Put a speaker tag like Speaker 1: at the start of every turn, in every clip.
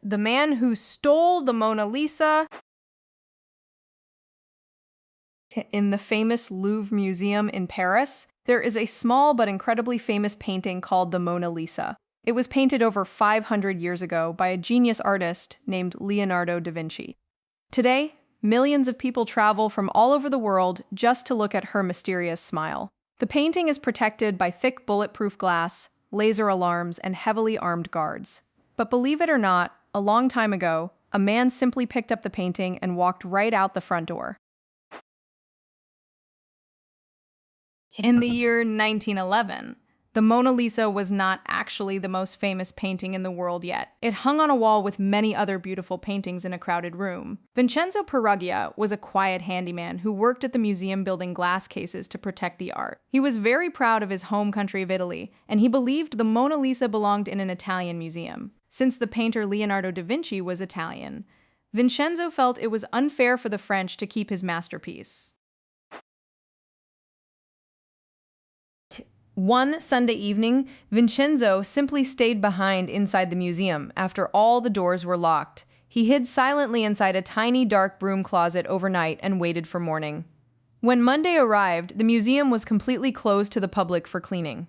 Speaker 1: The man who stole the Mona Lisa in the famous Louvre Museum in Paris, there is a small but incredibly famous painting called the Mona Lisa. It was painted over 500 years ago by a genius artist named Leonardo da Vinci. Today, millions of people travel from all over the world just to look at her mysterious smile. The painting is protected by thick bulletproof glass, laser alarms, and heavily armed guards. But believe it or not, a long time ago, a man simply picked up the painting and walked right out the front door. In the year 1911, the Mona Lisa was not actually the most famous painting in the world yet. It hung on a wall with many other beautiful paintings in a crowded room. Vincenzo Peruggia was a quiet handyman who worked at the museum building glass cases to protect the art. He was very proud of his home country of Italy, and he believed the Mona Lisa belonged in an Italian museum. Since the painter Leonardo da Vinci was Italian, Vincenzo felt it was unfair for the French to keep his masterpiece. One Sunday evening, Vincenzo simply stayed behind inside the museum after all the doors were locked. He hid silently inside a tiny dark broom closet overnight and waited for morning. When Monday arrived, the museum was completely closed to the public for cleaning.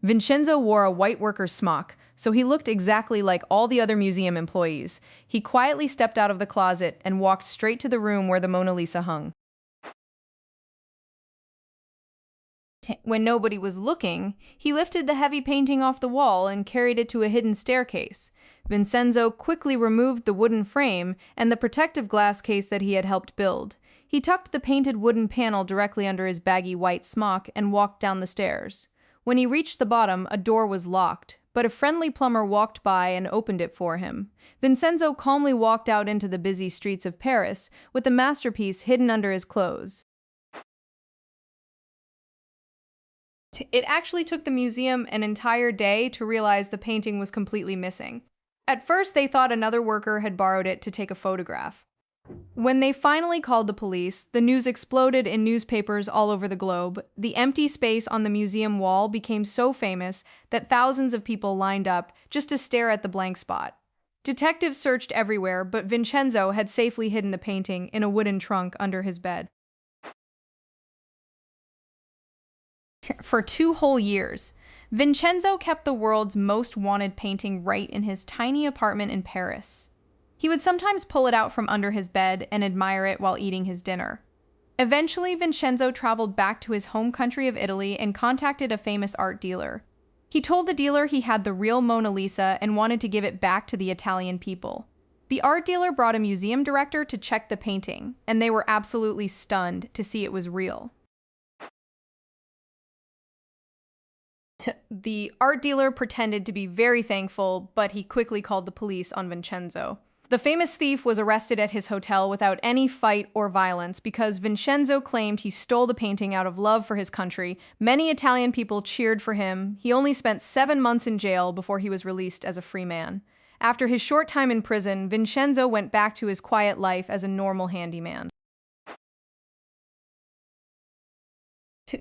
Speaker 1: Vincenzo wore a white worker's smock, so he looked exactly like all the other museum employees. He quietly stepped out of the closet and walked straight to the room where the Mona Lisa hung. When nobody was looking, he lifted the heavy painting off the wall and carried it to a hidden staircase. Vincenzo quickly removed the wooden frame and the protective glass case that he had helped build. He tucked the painted wooden panel directly under his baggy white smock and walked down the stairs. When he reached the bottom, a door was locked, but a friendly plumber walked by and opened it for him. Vincenzo calmly walked out into the busy streets of Paris, with the masterpiece hidden under his clothes. It actually took the museum an entire day to realize the painting was completely missing. At first, they thought another worker had borrowed it to take a photograph. When they finally called the police, the news exploded in newspapers all over the globe. The empty space on the museum wall became so famous that thousands of people lined up just to stare at the blank spot. Detectives searched everywhere, but Vincenzo had safely hidden the painting in a wooden trunk under his bed. For 2 whole years, Vincenzo kept the world's most wanted painting right in his tiny apartment in Paris. He would sometimes pull it out from under his bed and admire it while eating his dinner. Eventually, Vincenzo traveled back to his home country of Italy and contacted a famous art dealer. He told the dealer he had the real Mona Lisa and wanted to give it back to the Italian people. The art dealer brought a museum director to check the painting, and they were absolutely stunned to see it was real. The art dealer pretended to be very thankful, but he quickly called the police on Vincenzo. The famous thief was arrested at his hotel without any fight or violence because Vincenzo claimed he stole the painting out of love for his country. Many Italian people cheered for him. He only spent 7 months in jail before he was released as a free man. After his short time in prison, Vincenzo went back to his quiet life as a normal handyman.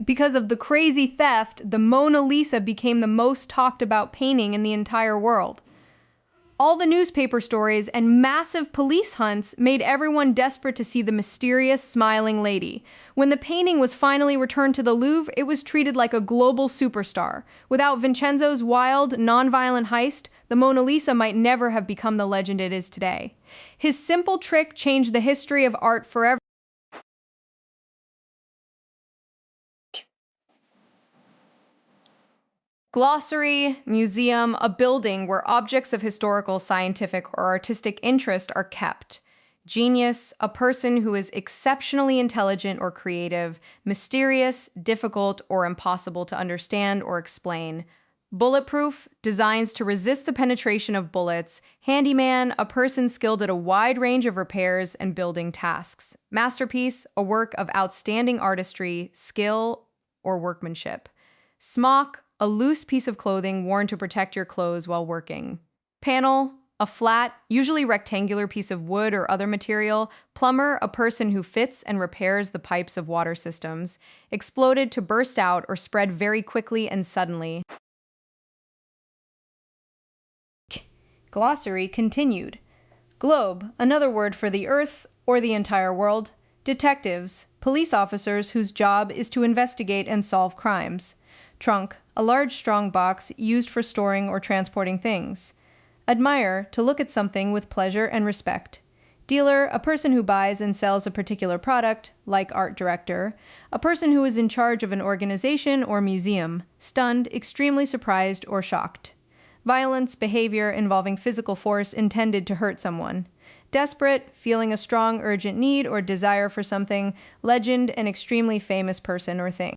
Speaker 1: Because of the crazy theft, the Mona Lisa became the most talked about painting in the entire world. All the newspaper stories and massive police hunts made everyone desperate to see the mysterious, smiling lady. When the painting was finally returned to the Louvre, it was treated like a global superstar. Without Vincenzo's wild, non-violent heist, the Mona Lisa might never have become the legend it is today. His simple trick changed the history of art forever. Glossary, museum, a building where objects of historical, scientific, or artistic interest are kept. Genius, a person who is exceptionally intelligent or creative, mysterious, difficult, or impossible to understand or explain. Bulletproof, designs to resist the penetration of bullets. Handyman, a person skilled at a wide range of repairs and building tasks. Masterpiece, a work of outstanding artistry, skill, or workmanship. Smock, a loose piece of clothing worn to protect your clothes while working. Panel, a flat, usually rectangular piece of wood or other material. Plumber, a person who fits and repairs the pipes of water systems. Exploded, to burst out or spread very quickly and suddenly. Glossary continued. Globe, another word for the earth or the entire world. Detectives, police officers whose job is to investigate and solve crimes. Trunk, a large strong box used for storing or transporting things. Admire, to look at something with pleasure and respect. Dealer, a person who buys and sells a particular product, like art director. A person who is in charge of an organization or museum. Stunned, extremely surprised, or shocked. Violence, behavior involving physical force intended to hurt someone. Desperate, feeling a strong urgent need or desire for something. Legend, an extremely famous person or thing.